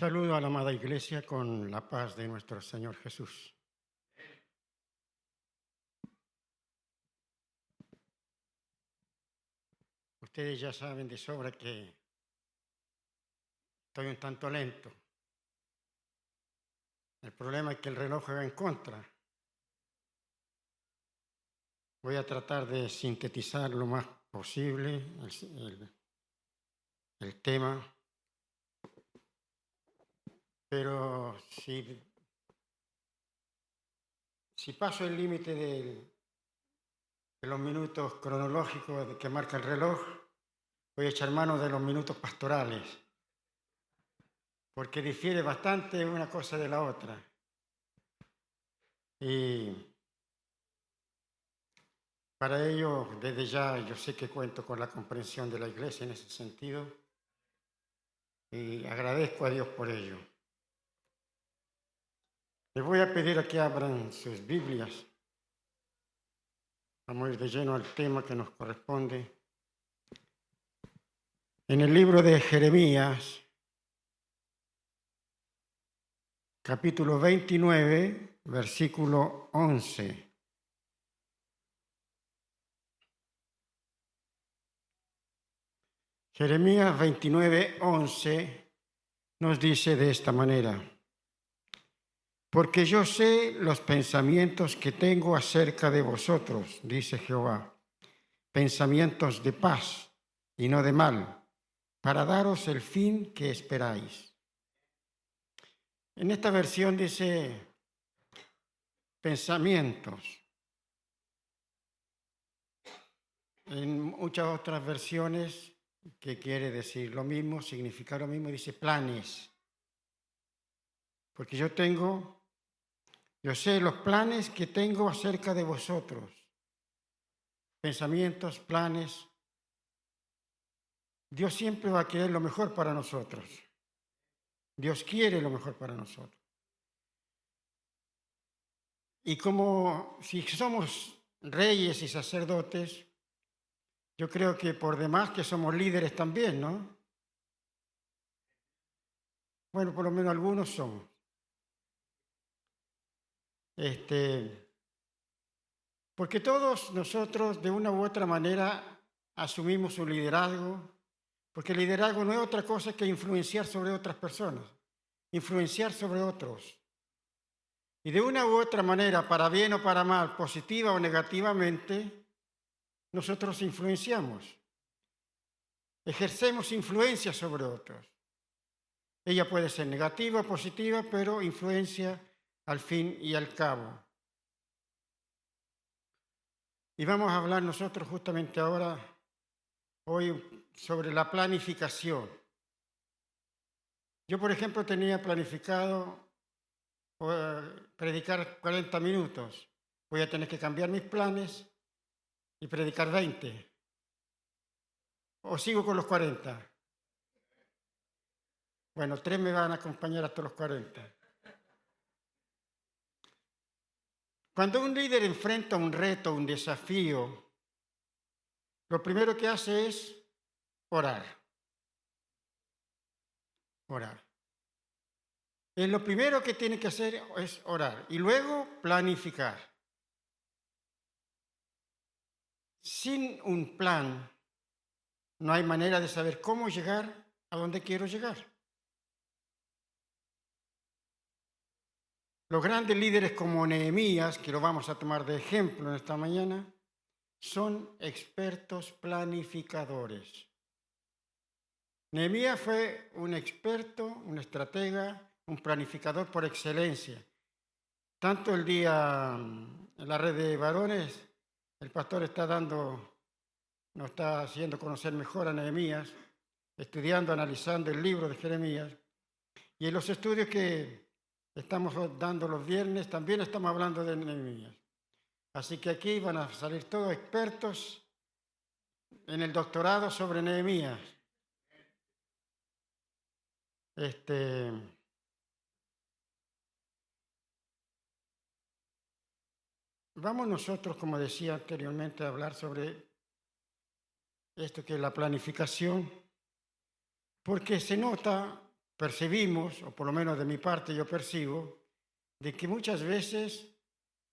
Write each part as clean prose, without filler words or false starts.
Saludo a la amada Iglesia con la paz de nuestro Señor Jesús. Ustedes ya saben de sobra que estoy un tanto lento. El problema es que el reloj va en contra. Voy a tratar de sintetizar lo más posible el tema, pero si paso el límite de los minutos cronológicos que marca el reloj, voy a echar mano de los minutos pastorales, porque difiere bastante una cosa de la otra. Y para ello, desde ya, yo sé que cuento con la comprensión de la Iglesia en ese sentido y agradezco a Dios por ello. Les voy a pedir a que abran sus Biblias. Vamos a ir de lleno al tema que nos corresponde. En el libro de Jeremías, capítulo 29, versículo 11. Jeremías 29, 11 nos dice de esta manera: porque yo sé los pensamientos que tengo acerca de vosotros, dice Jehová, pensamientos de paz y no de mal, para daros el fin que esperáis. En esta versión dice pensamientos. En muchas otras versiones, que quiere decir lo mismo, significa lo mismo, dice planes. Porque yo sé los planes que tengo acerca de vosotros. Pensamientos, planes. Dios siempre va a querer lo mejor para nosotros. Dios quiere lo mejor para nosotros. Y como si somos reyes y sacerdotes, yo creo que por demás que somos líderes también, ¿no? Bueno, por lo menos algunos somos. Porque todos nosotros de una u otra manera asumimos un liderazgo, porque el liderazgo no es otra cosa que influenciar sobre otras personas, influenciar sobre otros. Y de una u otra manera, para bien o para mal, positiva o negativamente, nosotros influenciamos, ejercemos influencia sobre otros. Ella puede ser negativa o positiva, pero influencia al fin y al cabo. Y vamos a hablar nosotros justamente ahora, hoy, sobre la planificación. Yo, por ejemplo, tenía planificado predicar 40 minutos. Voy a tener que cambiar mis planes y predicar 20. ¿O sigo con los 40? Bueno, 3 me van a acompañar hasta los 40. Cuando un líder enfrenta un reto, un desafío, lo primero que hace es orar. Orar. Lo primero que tiene que hacer es orar y luego planificar. Sin un plan, no hay manera de saber cómo llegar a donde quiero llegar. Los grandes líderes como Nehemías, que lo vamos a tomar de ejemplo en esta mañana, son expertos planificadores. Nehemías fue un experto, un estratega, un planificador por excelencia. Tanto el día en la red de varones, el pastor nos está haciendo conocer mejor a Nehemías, estudiando, analizando el libro de Jeremías. Y en los estudios que estamos dando los viernes también estamos hablando de Nehemías. Así que aquí van a salir todos expertos en el doctorado sobre Nehemías. Vamos nosotros, como decía anteriormente, a hablar sobre esto que es la planificación, porque se nota percibimos, o por lo menos de mi parte yo percibo, de que muchas veces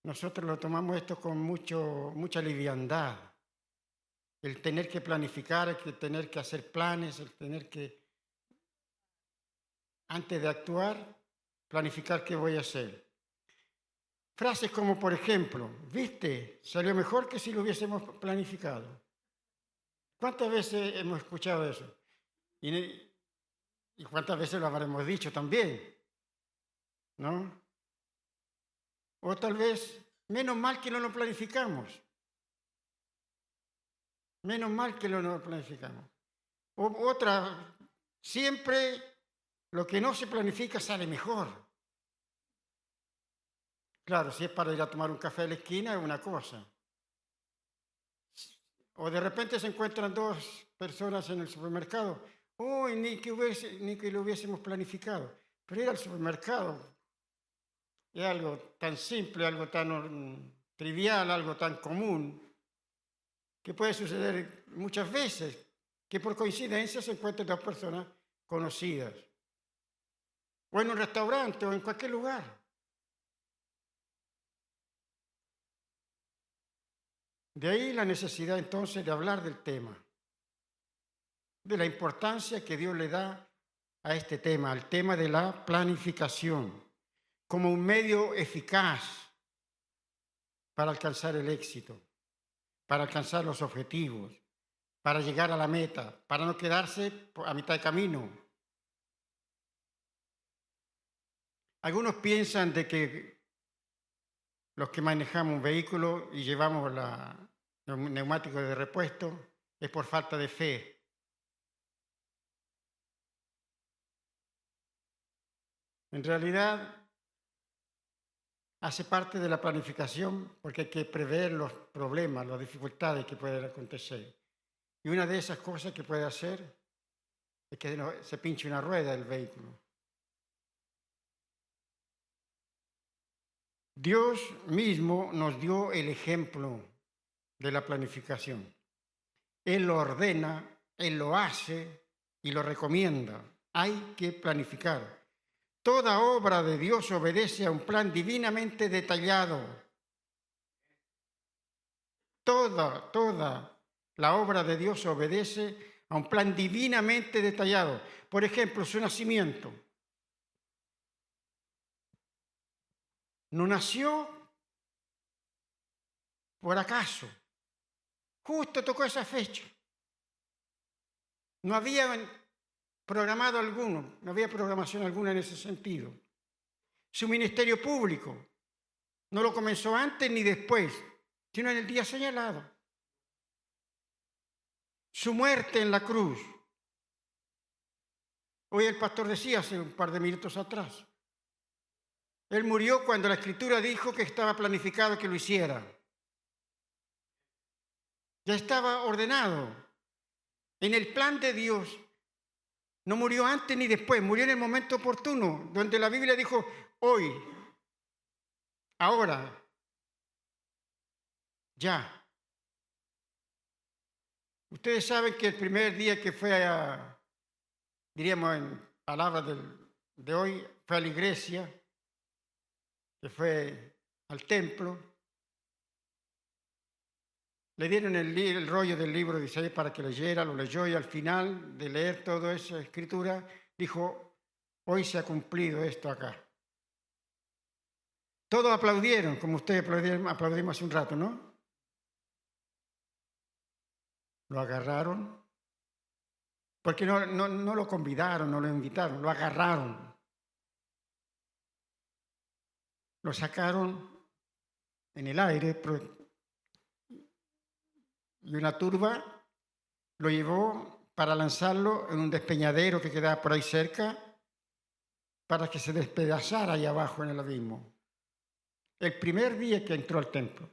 nosotros lo tomamos esto con mucha liviandad. El tener que planificar, el tener que hacer planes, el tener que, antes de actuar, planificar qué voy a hacer. Frases como, por ejemplo, ¿viste? Salió mejor que si lo hubiésemos planificado. ¿Cuántas veces hemos escuchado eso? ¿Y cuántas veces lo habremos dicho también? ¿No? O tal vez, menos mal que no lo planificamos. Menos mal que no lo planificamos. Otra, siempre lo que no se planifica sale mejor. Claro, si es para ir a tomar un café a la esquina es una cosa. O de repente se encuentran dos personas en el supermercado. Uy, ni que lo hubiésemos planificado. Pero ir al supermercado es algo tan simple, algo tan trivial, algo tan común, que puede suceder muchas veces, que por coincidencia se encuentran dos personas conocidas. O en un restaurante o en cualquier lugar. De ahí la necesidad entonces de hablar del tema, de la importancia que Dios le da a este tema, al tema de la planificación, como un medio eficaz para alcanzar el éxito, para alcanzar los objetivos, para llegar a la meta, para no quedarse a mitad de camino. Algunos piensan de que los que manejamos un vehículo y llevamos los neumáticos de repuesto es por falta de fe. En realidad, hace parte de la planificación porque hay que prever los problemas, las dificultades que pueden acontecer. Y una de esas cosas que puede hacer es que se pinche una rueda del vehículo. Dios mismo nos dio el ejemplo de la planificación. Él lo ordena, Él lo hace y lo recomienda. Hay que planificar. Toda obra de Dios obedece a un plan divinamente detallado. Toda la obra de Dios obedece a un plan divinamente detallado. Por ejemplo, su nacimiento. No nació por acaso. Justo tocó esa fecha. No había programado alguno, no había programación alguna en ese sentido. Su ministerio público no lo comenzó antes ni después, sino en el día señalado. Su muerte en la cruz. Hoy el pastor decía hace un par de minutos atrás. Él murió cuando la Escritura dijo que estaba planificado que lo hiciera. Ya estaba ordenado. En el plan de Dios no murió antes ni después, murió en el momento oportuno, donde la Biblia dijo hoy, ahora, ya. Ustedes saben que el primer día que fue diríamos en palabras de hoy, fue a la iglesia, que fue al templo. Le dieron el rollo del libro de Isaías para que leyera, lo leyó y al final de leer toda esa escritura dijo, hoy se ha cumplido esto acá. Todos aplaudieron, como ustedes aplaudimos hace un rato, ¿no? Lo agarraron, porque no lo convidaron, no lo invitaron, lo agarraron. Lo sacaron en el aire y una turba lo llevó para lanzarlo en un despeñadero que quedaba por ahí cerca para que se despedazara ahí abajo en el abismo. El primer día que entró al templo.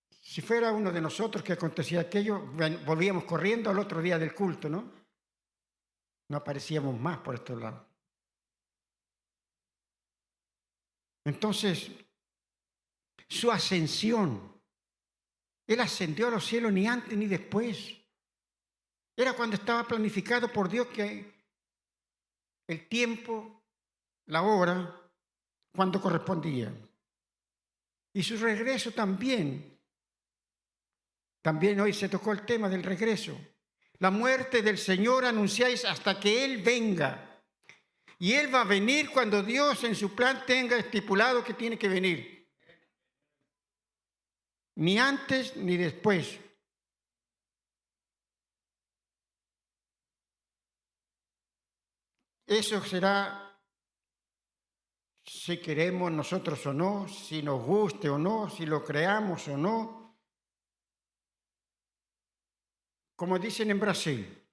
Si fuera uno de nosotros que acontecía aquello, volvíamos corriendo al otro día del culto, ¿no? No aparecíamos más por estos lados. Entonces, su ascensión, Él ascendió a los cielos ni antes ni después. Era cuando estaba planificado por Dios que el tiempo, la hora, cuando correspondía. Y su regreso también. También hoy se tocó el tema del regreso. La muerte del Señor anunciáis hasta que Él venga. Y Él va a venir cuando Dios en su plan tenga estipulado que tiene que venir. Ni antes ni después. Eso será si queremos nosotros o no, si nos guste o no, si lo creamos o no. Como dicen en Brasil,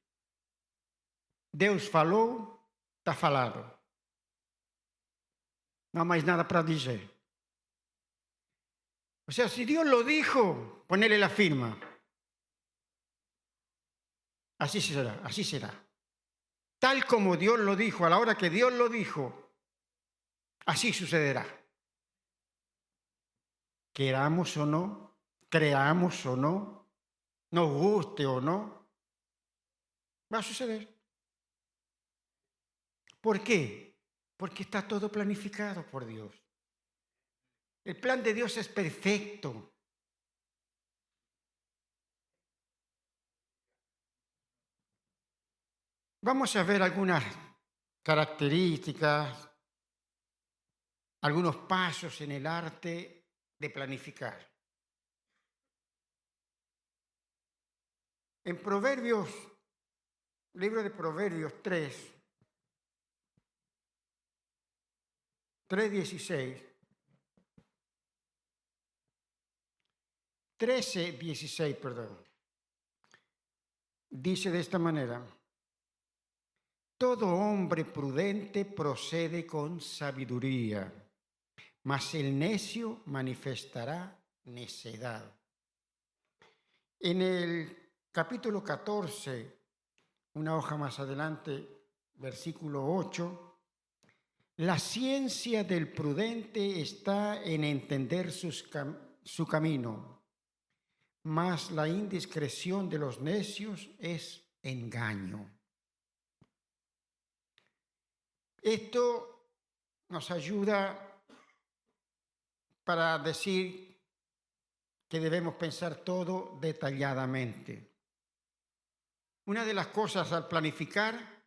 Deus falou, está falado. No hay más nada para decir. O sea, si Dios lo dijo, ponele la firma. Así será, así será. Tal como Dios lo dijo, a la hora que Dios lo dijo, así sucederá. Queramos o no, creamos o no, nos guste o no, va a suceder. ¿Por qué? Porque está todo planificado por Dios. El plan de Dios es perfecto. Vamos a ver algunas características, algunos pasos en el arte de planificar. En Proverbios, libro de Proverbios 3:16, 13:16, perdón, dice de esta manera: todo hombre prudente procede con sabiduría, mas el necio manifestará necedad. En el capítulo 14, una hoja más adelante, versículo 8, la ciencia del prudente está en entender su camino, mas la indiscreción de los necios es engaño. Esto nos ayuda para decir que debemos pensar todo detalladamente. Una de las cosas al planificar,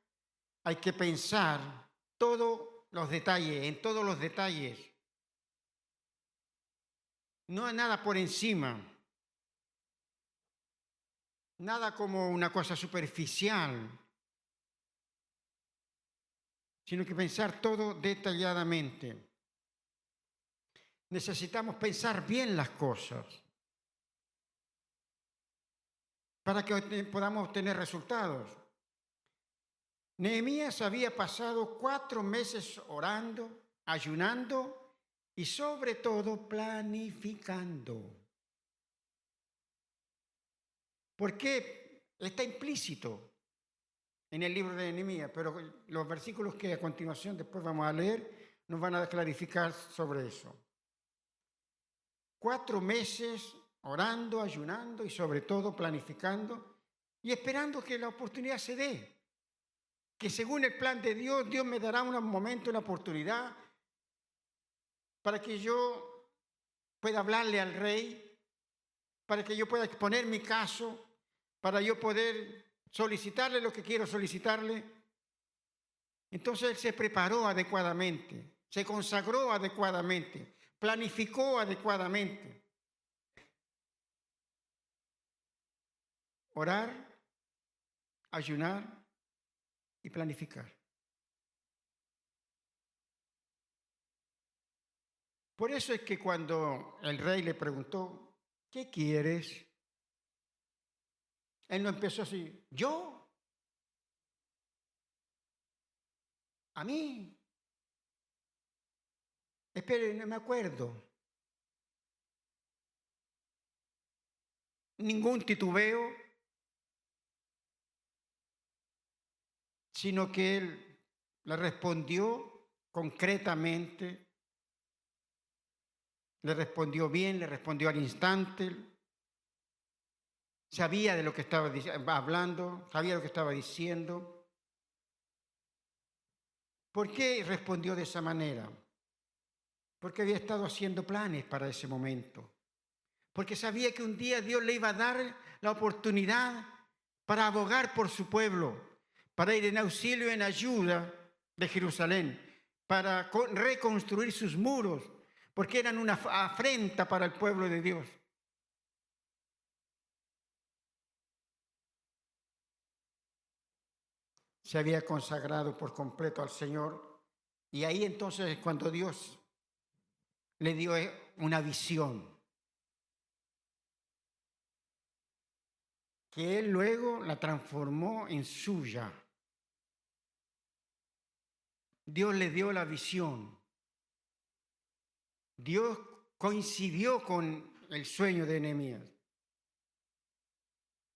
hay que pensar todos los detalles, en todos los detalles. No hay nada por encima, nada como una cosa superficial, sino que pensar todo detalladamente. Necesitamos pensar bien las cosas para que podamos obtener resultados. Nehemías había pasado 4 meses orando, ayunando y sobre todo planificando. ¿Por qué? Está implícito en el libro de Nehemías, pero los versículos que a continuación después vamos a leer nos van a clarificar sobre eso. 4 meses orando, ayunando y sobre todo planificando y esperando que la oportunidad se dé. Que según el plan de Dios, Dios me dará un momento, una oportunidad para que yo pueda hablarle al rey, para que yo pueda exponer mi caso, para yo poder solicitarle lo que quiero solicitarle. Entonces él se preparó adecuadamente, se consagró adecuadamente, planificó adecuadamente. Orar, ayunar y planificar. Por eso es que cuando el rey le preguntó, ¿qué quieres? Él no empezó así, ¿yo? ¿A mí? Espere, no me acuerdo. Ningún titubeo, sino que él le respondió concretamente, le respondió bien, le respondió al instante, sabía de lo que estaba hablando, sabía lo que estaba diciendo. ¿Por qué respondió de esa manera? Porque había estado haciendo planes para ese momento. Porque sabía que un día Dios le iba a dar la oportunidad para abogar por su pueblo, para ir en auxilio, en ayuda de Jerusalén, para reconstruir sus muros, porque eran una afrenta para el pueblo de Dios. Se había consagrado por completo al Señor, y ahí entonces es cuando Dios le dio una visión, que él luego la transformó en suya. Dios le dio la visión. Dios coincidió con el sueño de Nehemías.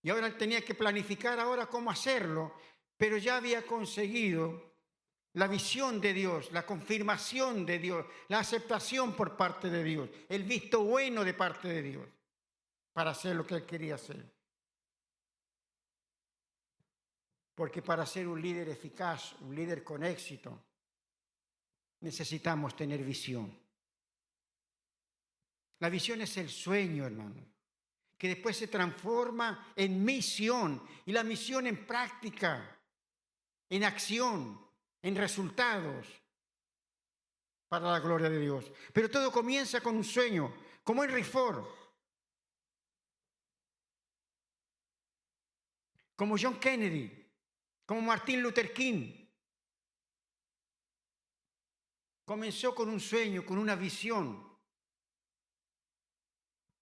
Y ahora él tenía que planificar ahora cómo hacerlo, pero ya había conseguido la visión de Dios, la confirmación de Dios, la aceptación por parte de Dios, el visto bueno de parte de Dios para hacer lo que él quería hacer. Porque para ser un líder eficaz, un líder con éxito, necesitamos tener visión. La visión es el sueño, hermano, que después se transforma en misión, y la misión en práctica, en acción, en resultados para la gloria de Dios. Pero todo comienza con un sueño, como Henry Ford, como John Kennedy, como Martin Luther King. Comenzó con un sueño, con una visión,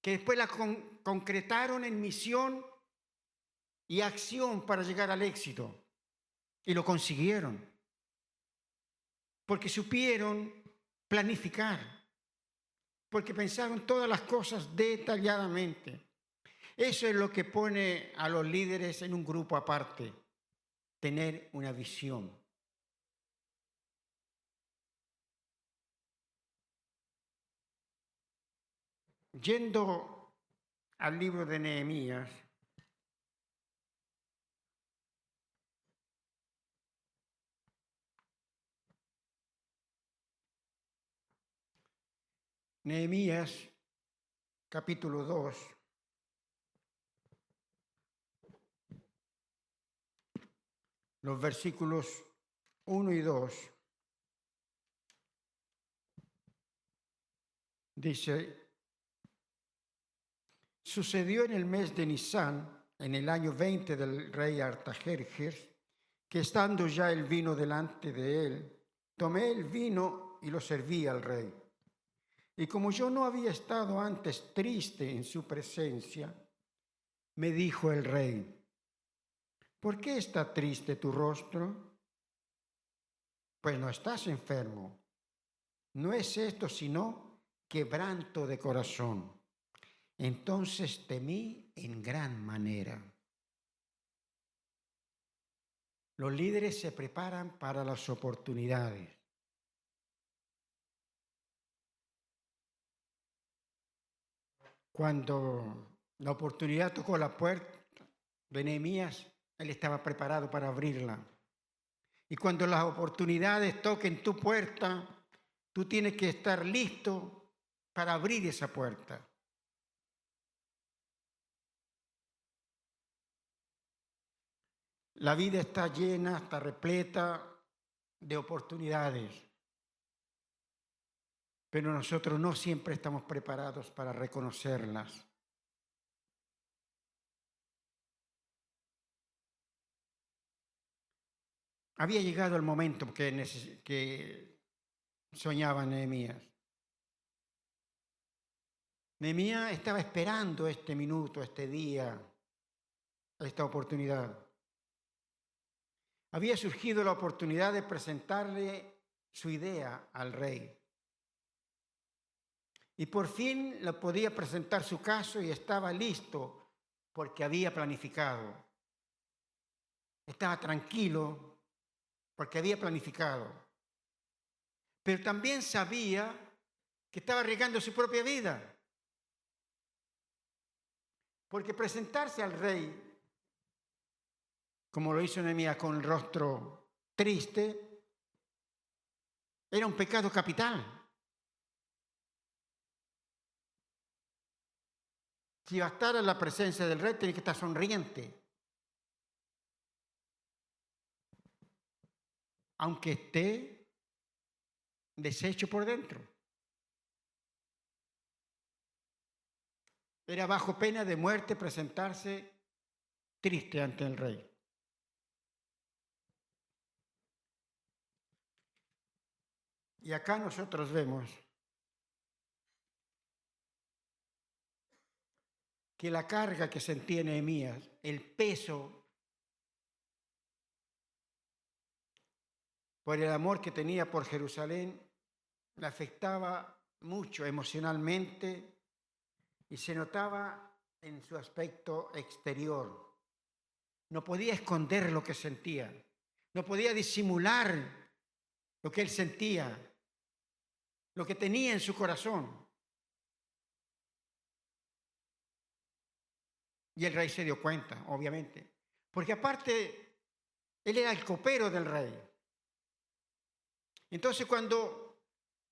que después la concretaron en misión y acción para llegar al éxito. Y lo consiguieron. Porque supieron planificar. Porque pensaron todas las cosas detalladamente. Eso es lo que pone a los líderes en un grupo aparte. Tener una visión. Yendo al libro de Nehemías, Nehemías capítulo 2, los versículos 1 y 2, dice: sucedió en el mes de Nisán, en el año 20 del rey Artajerjes, que estando ya el vino delante de él, tomé el vino y lo serví al rey. Y como yo no había estado antes triste en su presencia, me dijo el rey: ¿por qué está triste tu rostro? Pues no estás enfermo. No es esto sino quebranto de corazón. Entonces temí en gran manera. Los líderes se preparan para las oportunidades. Cuando la oportunidad tocó la puerta de Nehemías, él estaba preparado para abrirla. Y cuando las oportunidades toquen tu puerta, tú tienes que estar listo para abrir esa puerta. La vida está llena, está repleta de oportunidades, pero nosotros no siempre estamos preparados para reconocerlas. Había llegado el momento que soñaba Nehemías. Nehemías estaba esperando este minuto, este día, esta oportunidad. Había surgido la oportunidad de presentarle su idea al rey. Y por fin le podía presentar su caso y estaba listo porque había planificado. Estaba tranquilo porque había planificado. Pero también sabía que estaba arriesgando su propia vida. Porque presentarse al rey, como lo hizo Nehemías con el rostro triste, Era un pecado capital. Si va a estar en la presencia del rey, tiene que estar sonriente. Aunque esté deshecho por dentro. Era bajo pena de muerte presentarse triste ante el rey. Y acá nosotros vemos que la carga que sentía Nehemías, el peso por el amor que tenía por Jerusalén, le afectaba mucho emocionalmente y se notaba en su aspecto exterior. No podía esconder lo que sentía, no podía disimular lo que él sentía, lo que tenía en su corazón. Y el rey se dio cuenta, obviamente, porque aparte, él era el copero del rey. Entonces, cuando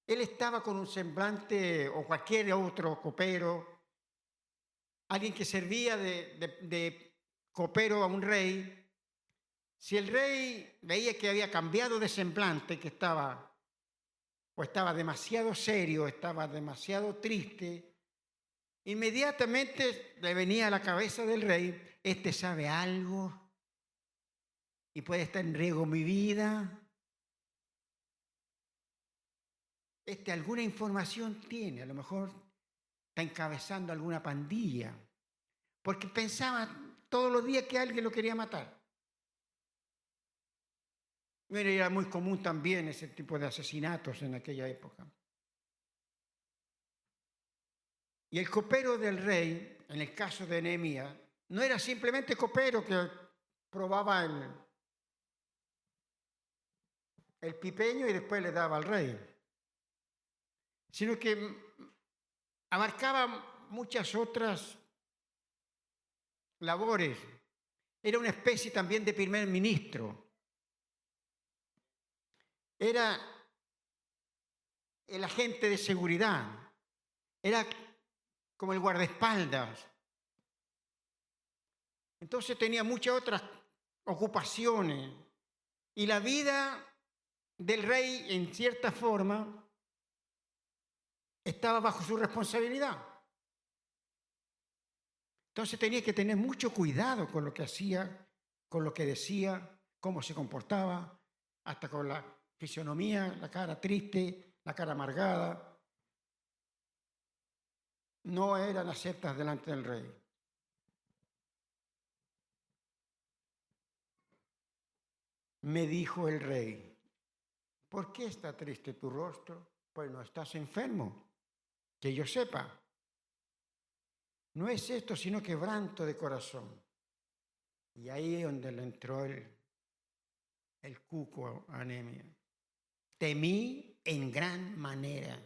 él estaba con un semblante o cualquier otro copero, alguien que servía de copero a un rey, si el rey veía que había cambiado de semblante, que estaba demasiado serio, estaba demasiado triste, inmediatamente le venía a la cabeza del rey, este sabe algo y puede estar en riesgo mi vida. Alguna información tiene, a lo mejor está encabezando alguna pandilla, porque pensaba todos los días que alguien lo quería matar. Bueno, era muy común también ese tipo de asesinatos en aquella época. Y el copero del rey, en el caso de Nehemías, no era simplemente copero que probaba el pipeño y después le daba al rey, sino que abarcaba muchas otras labores. Era una especie también de primer ministro. Era el agente de seguridad. Era como el guardaespaldas. Entonces tenía muchas otras ocupaciones. Y la vida del rey, en cierta forma, estaba bajo su responsabilidad. Entonces tenía que tener mucho cuidado con lo que hacía, con lo que decía, cómo se comportaba, hasta con la fisonomía, la cara triste, la cara amargada. No eran aceptas delante del rey. Me dijo el rey, ¿por qué está triste tu rostro? Pues no estás enfermo, que yo sepa. No es esto sino quebranto de corazón. Y ahí es donde le entró el cuco a Nehemías. Temí en gran manera.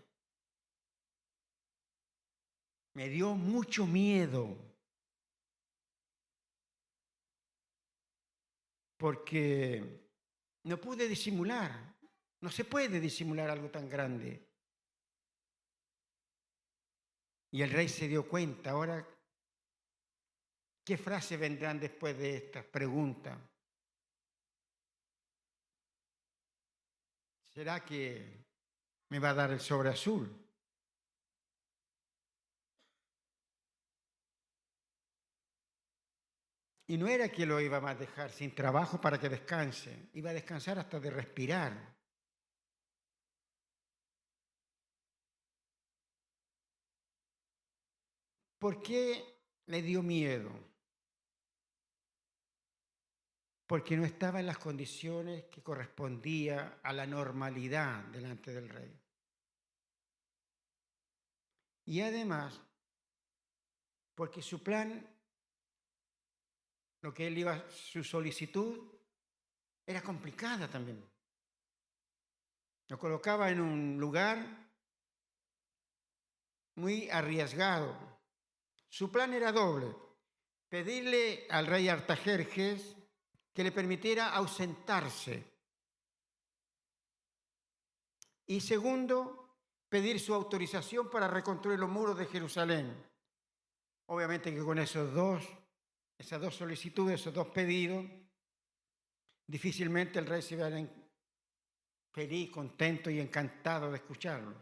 Me dio mucho miedo. Porque no pude disimular. No se puede disimular algo tan grande. Y el rey se dio cuenta. Ahora, ¿qué frases vendrán después de esta pregunta? ¿Será que me va a dar el sobre azul? Y no era que lo iba a dejar sin trabajo para que descanse. Iba a descansar hasta de respirar. ¿Por qué le dio miedo? Porque no estaba en las condiciones que correspondía a la normalidad delante del rey. Y además, porque su plan, lo que él iba, su solicitud, era complicada también. Lo colocaba en un lugar muy arriesgado. Su plan era doble: pedirle al rey Artajerjes que le permitiera ausentarse Y segundo, pedir su autorización para reconstruir los muros de Jerusalén. Obviamente que con esas dos solicitudes, esos dos pedidos, difícilmente el rey se verá feliz, contento y encantado de escucharlos.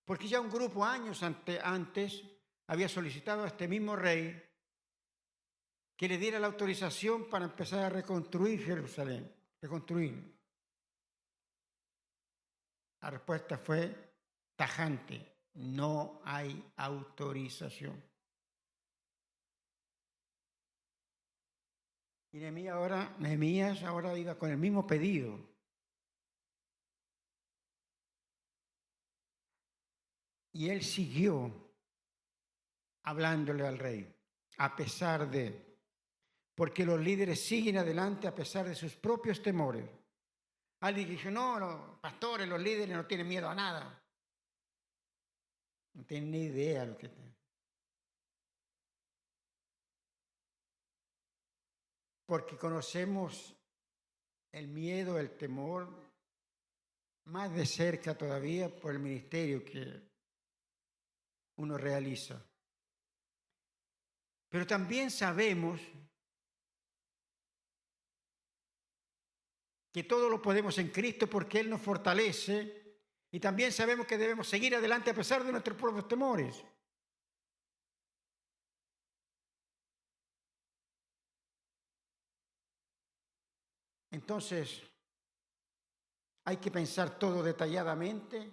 Porque ya un grupo años antes había solicitado a este mismo rey que le diera la autorización para empezar a reconstruir Jerusalén, reconstruir. La respuesta fue tajante: no hay autorización. Y Nehemías ahora iba con el mismo pedido. Y él siguió hablándole al rey, a pesar de, porque los líderes siguen adelante a pesar de sus propios temores. Alguien dijo, no, los pastores, los líderes no tienen miedo a nada. No tienen ni idea de lo que tienen. Porque conocemos el miedo, el temor, más de cerca todavía por el ministerio que uno realiza. Pero también sabemos que todo lo podemos en Cristo porque Él nos fortalece, y también sabemos que debemos seguir adelante a pesar de nuestros propios temores. Entonces, hay que pensar todo detalladamente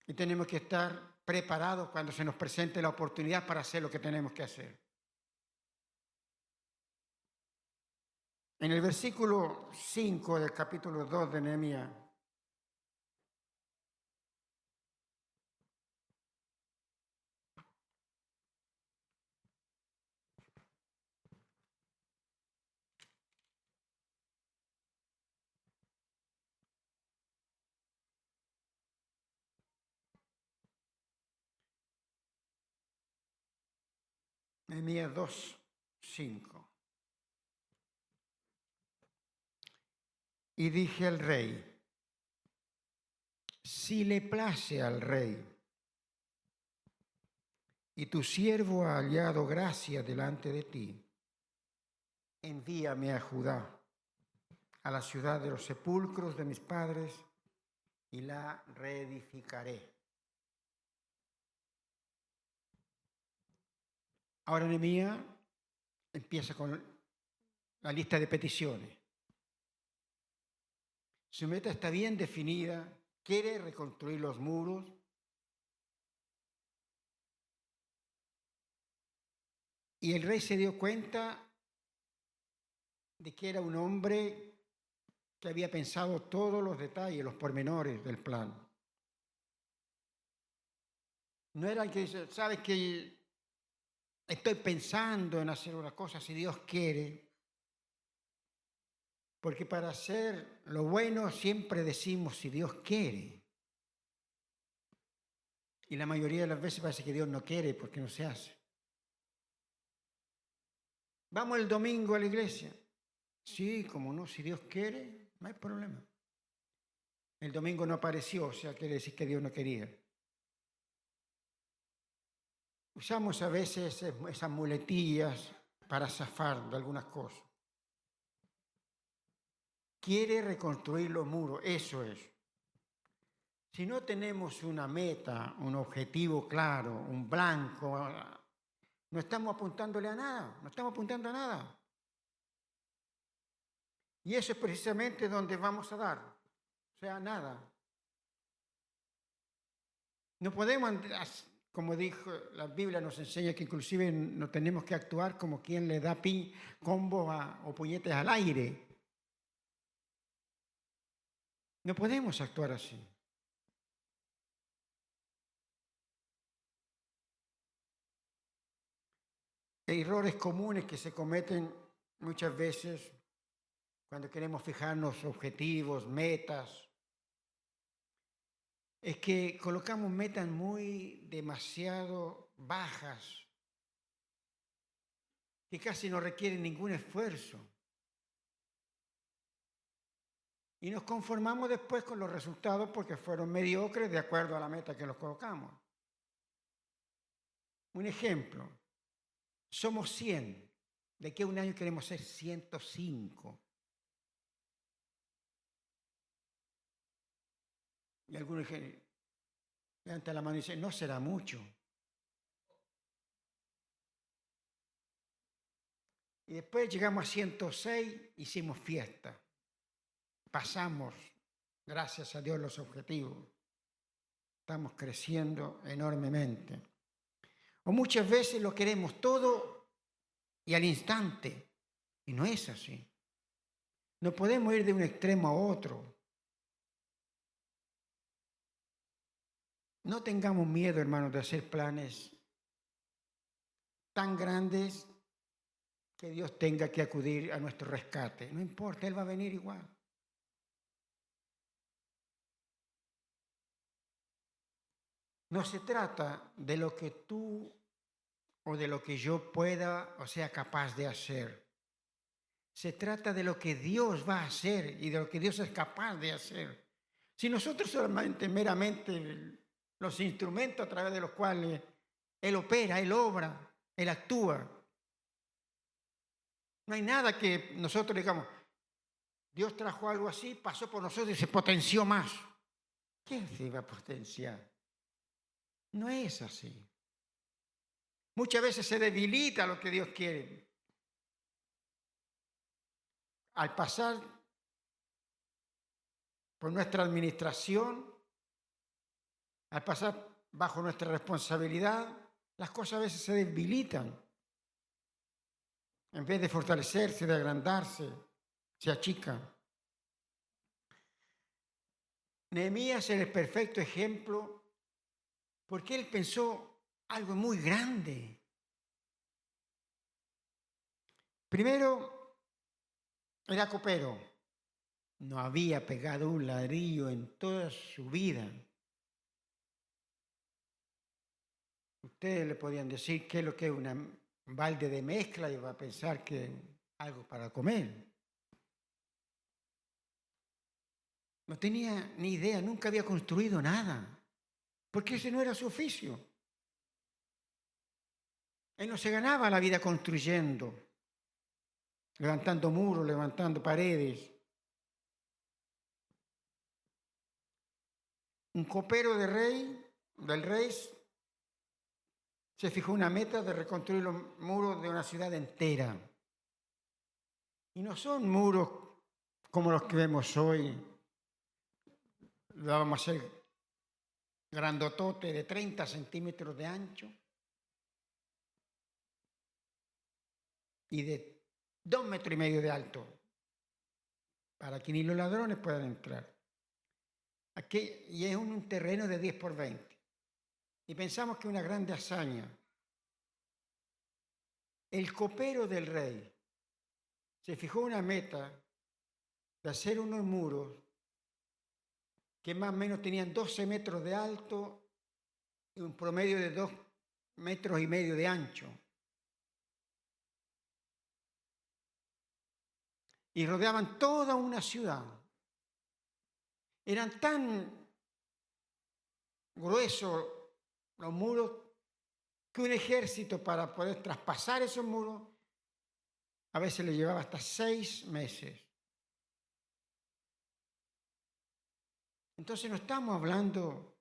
y tenemos que estar preparados cuando se nos presente la oportunidad para hacer lo que tenemos que hacer. En el versículo 5 del capítulo 2 de Nehemías, Nehemías 2, 5. Y dije al rey, si le place al rey, y tu siervo ha hallado gracia delante de ti, envíame a Judá, a la ciudad de los sepulcros de mis padres, y la reedificaré. Ahora Nehemías empieza con la lista de peticiones. Su meta está bien definida, quiere reconstruir los muros. Y el rey se dio cuenta de que era un hombre que había pensado todos los detalles, los pormenores del plan. No era el que dice, sabes que estoy pensando en hacer una cosa si Dios quiere. Porque para hacer lo bueno siempre decimos si Dios quiere. Y la mayoría de las veces parece que Dios no quiere porque no se hace. ¿Vamos el domingo a la iglesia? Sí, como no, si Dios quiere, no hay problema. El domingo no apareció, o sea, quiere decir que Dios no quería. Usamos a veces esas muletillas para zafar de algunas cosas. Quiere reconstruir los muros, eso es. Si no tenemos una meta, un objetivo claro, un blanco, no estamos apuntándole a nada, no estamos apuntando a nada. Y eso es precisamente donde vamos a dar, o sea, nada. No podemos, como dijo la Biblia, nos enseña que inclusive no tenemos que actuar como quien le da combos o puñetes al aire. No podemos actuar así. Errores comunes que se cometen muchas veces cuando queremos fijarnos objetivos, metas, es que colocamos metas demasiado bajas, que casi no requieren ningún esfuerzo. Y nos conformamos después con los resultados porque fueron mediocres de acuerdo a la meta que nos colocamos. Un ejemplo, somos 100. De aquí a un año queremos ser 105. Y algunos levantan la mano y dicen, no será mucho. Y después llegamos a 106, hicimos fiesta. Pasamos, gracias a Dios, los objetivos. Estamos creciendo enormemente. O muchas veces lo queremos todo y al instante. Y no es así. No podemos ir de un extremo a otro. No tengamos miedo, hermanos, de hacer planes tan grandes que Dios tenga que acudir a nuestro rescate. No importa, Él va a venir igual. No se trata de lo que tú o de lo que yo pueda o sea capaz de hacer. Se trata de lo que Dios va a hacer y de lo que Dios es capaz de hacer. Si nosotros solamente meramente los instrumentos a través de los cuales Él opera, Él obra, Él actúa, no hay nada que nosotros digamos, Dios trajo algo así, pasó por nosotros y se potenció más. ¿Qué se iba a potenciar? No es así. Muchas veces se debilita lo que Dios quiere. Al pasar por nuestra administración, al pasar bajo nuestra responsabilidad, las cosas a veces se debilitan. En vez de fortalecerse, de agrandarse, se achican. Nehemías es el perfecto ejemplo porque él pensó algo muy grande. Primero, era copero. No había pegado un ladrillo en toda su vida. Ustedes le podían decir qué es lo que es un balde de mezcla y va a pensar que es algo para comer. No tenía ni idea, nunca había construido nada, porque ese no era su oficio. Él no se ganaba la vida construyendo, levantando muros, levantando paredes. Un copero del rey, se fijó una meta de reconstruir los muros de una ciudad entera. Y no son muros como los que vemos hoy. Lo vamos a hacer grandotote de 30 centímetros de ancho y de 2,5 metros de alto, para que ni los ladrones puedan entrar. Aquí, y es un terreno de 10 por 20. Y pensamos que es una grande hazaña. El copero del rey se fijó una meta de hacer unos muros que más o menos tenían 12 metros de alto y un promedio de 2,5 metros de ancho. Y rodeaban toda una ciudad. Eran tan gruesos los muros que un ejército para poder traspasar esos muros a veces le llevaba hasta 6 meses. Entonces no estamos hablando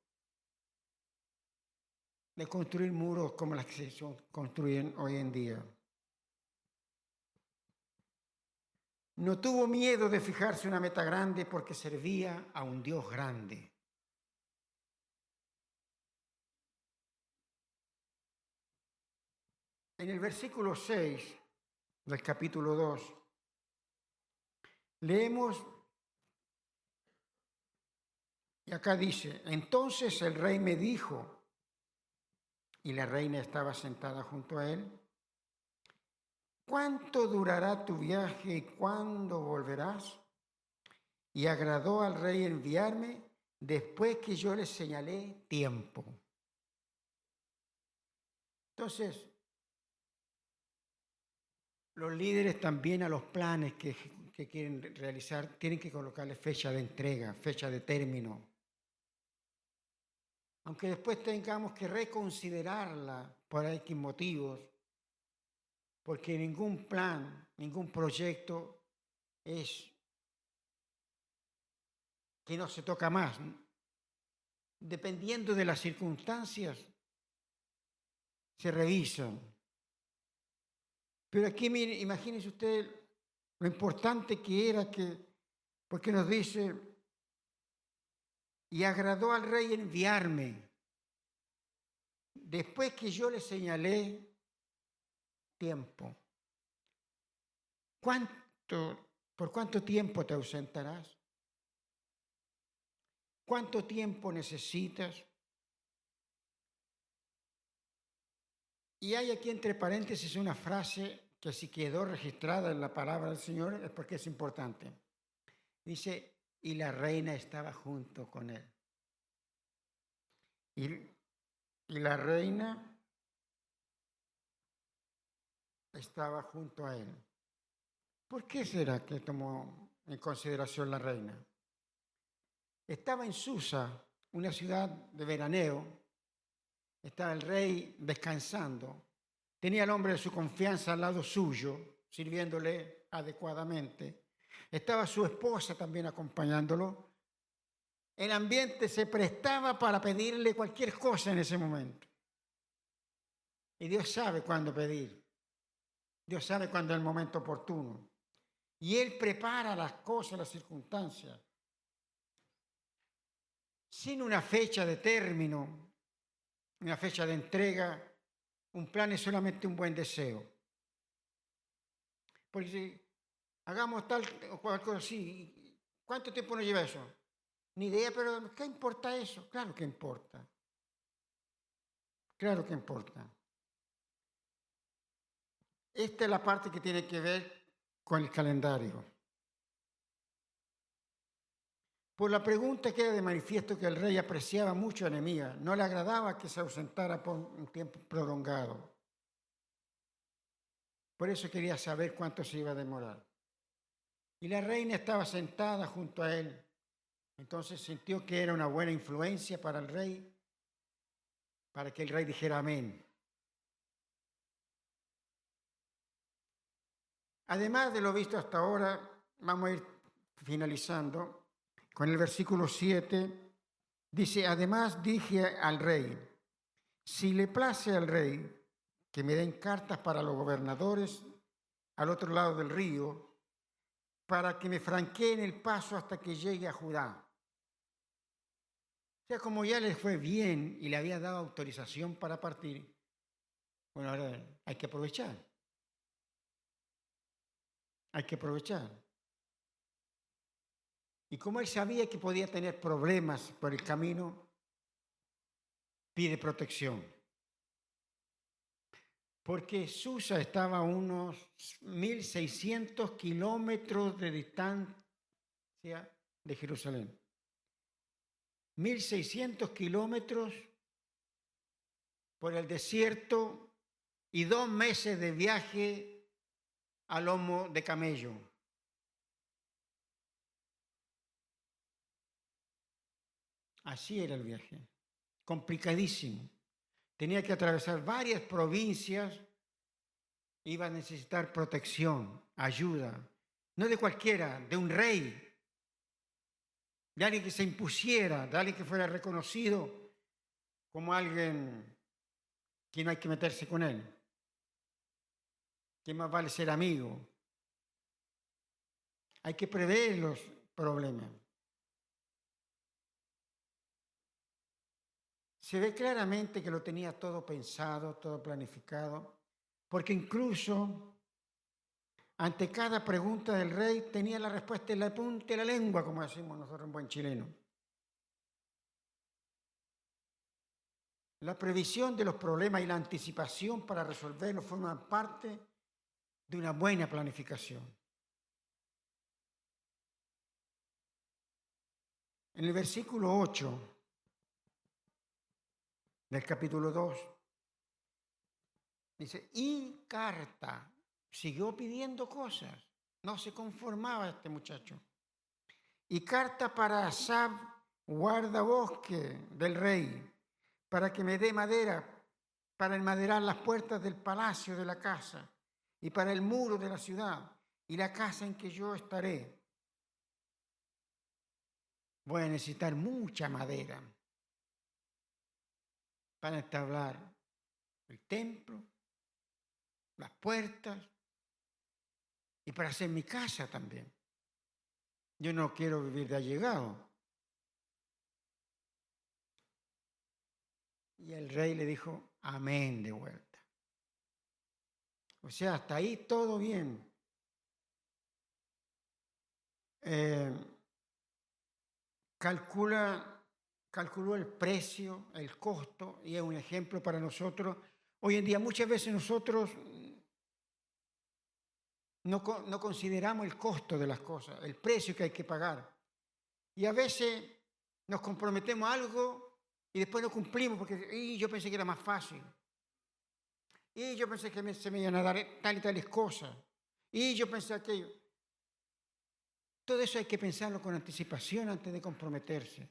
de construir muros como las que se construyen hoy en día. No tuvo miedo de fijarse una meta grande porque servía a un Dios grande. En el versículo 6 del capítulo 2, leemos, y acá dice, entonces el rey me dijo, y la reina estaba sentada junto a él, ¿cuánto durará tu viaje y cuándo volverás? Y agradó al rey enviarme después que yo le señalé tiempo. Entonces, los líderes también a los planes que que quieren realizar, tienen que colocarle fecha de entrega, fecha de término. Aunque después tengamos que reconsiderarla por X motivos, porque ningún plan, ningún proyecto es que no se toca más. Dependiendo de las circunstancias, se revisan. Pero aquí, mire, imagínese usted lo importante que era porque nos dice, y agradó al rey enviarme, después que yo le señalé tiempo. ¿Por cuánto tiempo te ausentarás? ¿Cuánto tiempo necesitas? Y hay aquí entre paréntesis una frase que si quedó registrada en la palabra del Señor es porque es importante. Dice, y la reina estaba junto con él. Y la reina estaba junto a él. ¿Por qué será que tomó en consideración la reina? Estaba en Susa, una ciudad de veraneo. Estaba el rey descansando. Tenía al hombre de su confianza al lado suyo, sirviéndole adecuadamente. Estaba su esposa también acompañándolo. El ambiente se prestaba para pedirle cualquier cosa en ese momento. Y Dios sabe cuándo pedir. Dios sabe cuándo es el momento oportuno. Y Él prepara las cosas, las circunstancias. Sin una fecha de término, una fecha de entrega, un plan es solamente un buen deseo. Porque si hagamos tal o cual cosa así, ¿cuánto tiempo nos lleva eso? Ni idea, pero ¿qué importa eso? Claro que importa. Claro que importa. Esta es la parte que tiene que ver con el calendario. Por la pregunta queda de manifiesto que el rey apreciaba mucho a Nehemías, no le agradaba que se ausentara por un tiempo prolongado. Por eso quería saber cuánto se iba a demorar. Y la reina estaba sentada junto a él. Entonces sintió que era una buena influencia para el rey, para que el rey dijera amén. Además de lo visto hasta ahora, vamos a ir finalizando con el versículo 7. Dice, además dije al rey, si le place al rey que me den cartas para los gobernadores al otro lado del río, para que me franqueen el paso hasta que llegue a Judá. O sea, como ya les fue bien y le había dado autorización para partir, bueno, ahora hay que aprovechar. Hay que aprovechar. Y como él sabía que podía tener problemas por el camino, pide protección. Porque Susa estaba a unos 1.600 kilómetros de distancia de Jerusalén. 1.600 kilómetros por el desierto y 2 meses de viaje a lomo de camello. Así era el viaje, complicadísimo. Tenía que atravesar varias provincias, iba a necesitar protección, ayuda, no de cualquiera, de un rey, de alguien que se impusiera, de alguien que fuera reconocido como alguien que no hay que meterse con él, que más vale ser amigo. Hay que prever los problemas. Se ve claramente que lo tenía todo pensado, todo planificado, porque incluso ante cada pregunta del rey tenía la respuesta en la punta de la lengua, como decimos nosotros en buen chileno. La previsión de los problemas y la anticipación para resolverlos forman parte de una buena planificación. En el versículo 8 del capítulo 2, dice, y carta, siguió pidiendo cosas. No se conformaba este muchacho. Y carta para Asaf, guardabosque del rey, para que me dé madera para enmaderar las puertas del palacio de la casa y para el muro de la ciudad y la casa en que yo estaré. Voy a necesitar mucha madera para entablar el templo, las puertas y para hacer mi casa también. Yo no quiero vivir de allegado. Y el rey le dijo, amén, de vuelta. O sea, hasta ahí todo bien. Calculó el precio, el costo, y es un ejemplo para nosotros. Hoy en día muchas veces nosotros no consideramos el costo de las cosas, el precio que hay que pagar. Y a veces nos comprometemos a algo y después no cumplimos porque yo pensé que era más fácil. Y yo pensé que se me iban a dar tal y tales cosas. Y yo pensé aquello. Todo eso hay que pensarlo con anticipación antes de comprometerse.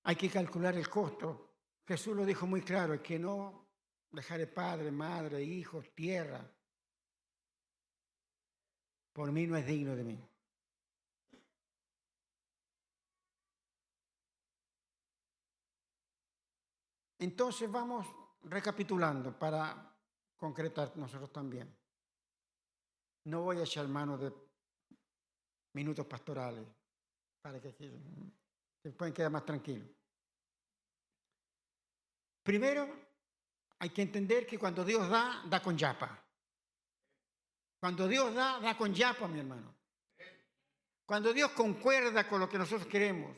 Hay que calcular el costo. Jesús lo dijo muy claro, el que no dejare padre, madre, hijos, tierra, por mí no es digno de mí. Entonces vamos recapitulando para concretar nosotros también. No voy a echar mano de minutos pastorales para que se puedan quedar más tranquilos. Primero, hay que entender que cuando Dios da con yapa. Cuando Dios da con yapa, mi hermano. Cuando Dios concuerda con lo que nosotros queremos,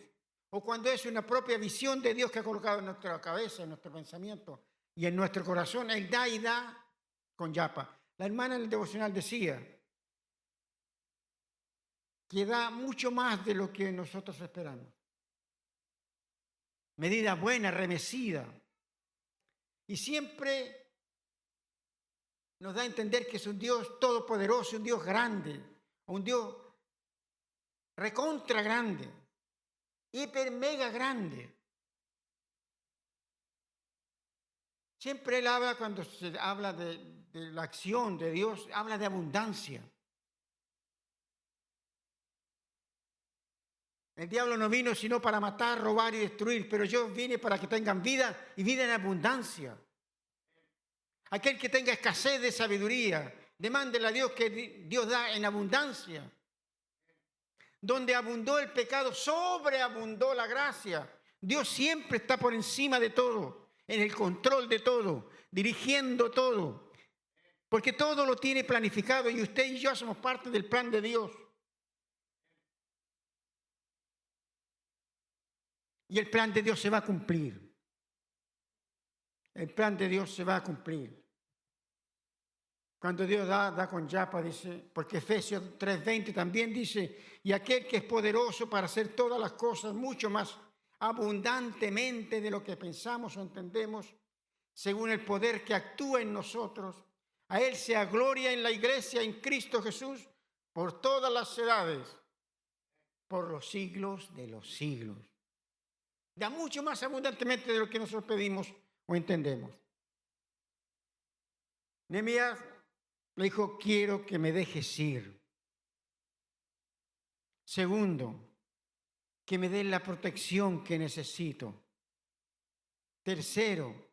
o cuando es una propia visión de Dios que ha colocado en nuestra cabeza, en nuestro pensamiento y en nuestro corazón, Él da y da con yapa. La hermana en el devocional decía que da mucho más de lo que nosotros esperamos. Medida buena, remecida. Y siempre nos da a entender que es un Dios todopoderoso, un Dios grande, un Dios recontra grande, hiper mega grande. Siempre él habla, cuando se habla de la acción de Dios, habla de abundancia. El diablo no vino sino para matar, robar y destruir, pero yo vine para que tengan vida y vida en abundancia. Aquel que tenga escasez de sabiduría, demándele a Dios que Dios da en abundancia. Donde abundó el pecado, sobreabundó la gracia. Dios siempre está por encima de todo, en el control de todo, dirigiendo todo. Porque todo lo tiene planificado y usted y yo somos parte del plan de Dios. Y el plan de Dios se va a cumplir. El plan de Dios se va a cumplir. Cuando Dios da con yapa, dice, porque Efesios 3:20 también dice, y aquel que es poderoso para hacer todas las cosas mucho más abundantemente de lo que pensamos o entendemos, según el poder que actúa en nosotros, a Él sea gloria en la iglesia, en Cristo Jesús, por todas las edades, por los siglos de los siglos. Da mucho más abundantemente de lo que nosotros pedimos o entendemos. Nehemías le dijo, quiero que me dejes ir. Segundo, que me den la protección que necesito. Tercero,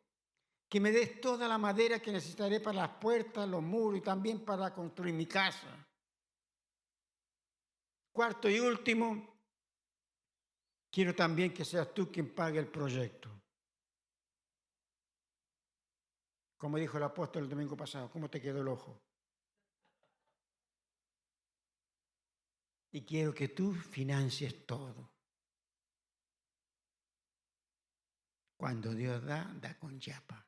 que me des toda la madera que necesitaré para las puertas, los muros y también para construir mi casa. Cuarto y último, quiero también que seas tú quien pague el proyecto. Como dijo el apóstol el domingo pasado, ¿cómo te quedó el ojo? Y quiero que tú financies todo. Cuando Dios da con yapa.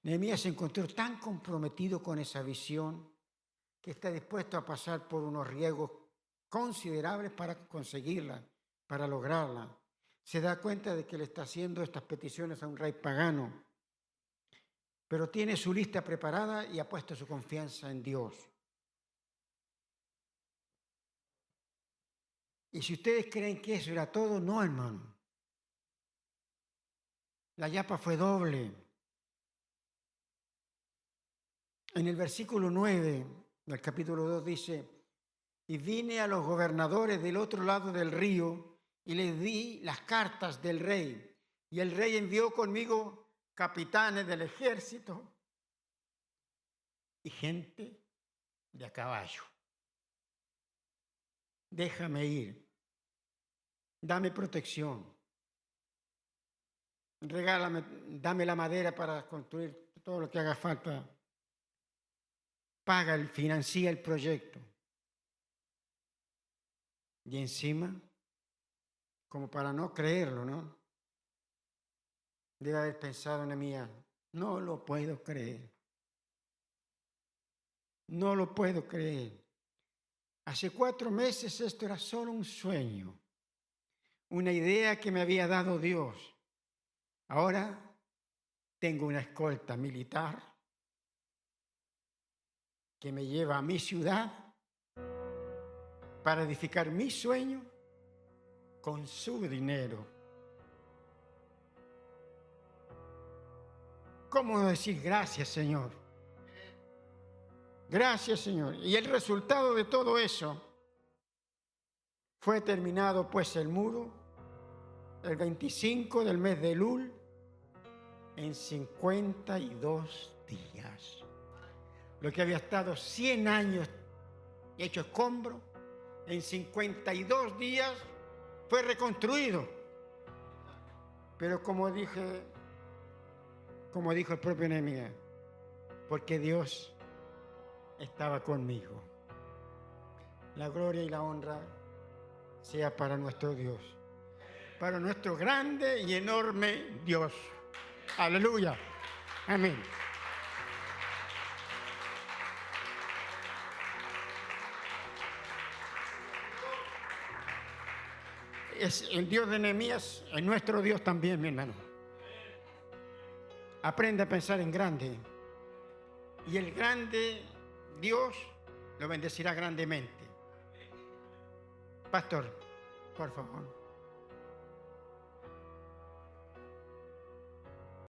Nehemías se encontró tan comprometido con esa visión que está dispuesto a pasar por unos riesgos considerables para conseguirla, para lograrla. Se da cuenta de que le está haciendo estas peticiones a un rey pagano. pero tiene su lista preparada y ha puesto su confianza en Dios. Y si ustedes creen que eso era todo, no, hermano. La yapa fue doble. En el versículo 9 del capítulo 2 dice, y vine a los gobernadores del otro lado del río y les di las cartas del rey. Y el rey envió conmigo capitanes del ejército y gente de a caballo. Déjame ir. Dame protección. Regálame, dame la madera para construir todo lo que haga falta. Paga, financia el proyecto. Y encima, como para no creerlo, ¿no? Debe haber pensado Nehemías, no lo puedo creer. No lo puedo creer. Hace 4 meses esto era solo un sueño, una idea que me había dado Dios. Ahora tengo una escolta militar que me lleva a mi ciudad para edificar mi sueño con su dinero. ¿Cómo decir gracias, Señor? Gracias, Señor. Y el resultado de todo eso fue terminado, pues, el muro el 25 del mes de Elul en 52 días. Lo que había estado 100 años hecho escombro, en 52 días fue reconstruido. Pero como dijo el propio Nehemías, porque Dios estaba conmigo. La gloria y la honra sea para nuestro Dios, para nuestro grande y enorme Dios. Aleluya. Amén. Es el Dios de Nehemías, es nuestro Dios también, mi hermano. Aprende a pensar en grande. Y el grande Dios lo bendecirá grandemente. Pastor, por favor.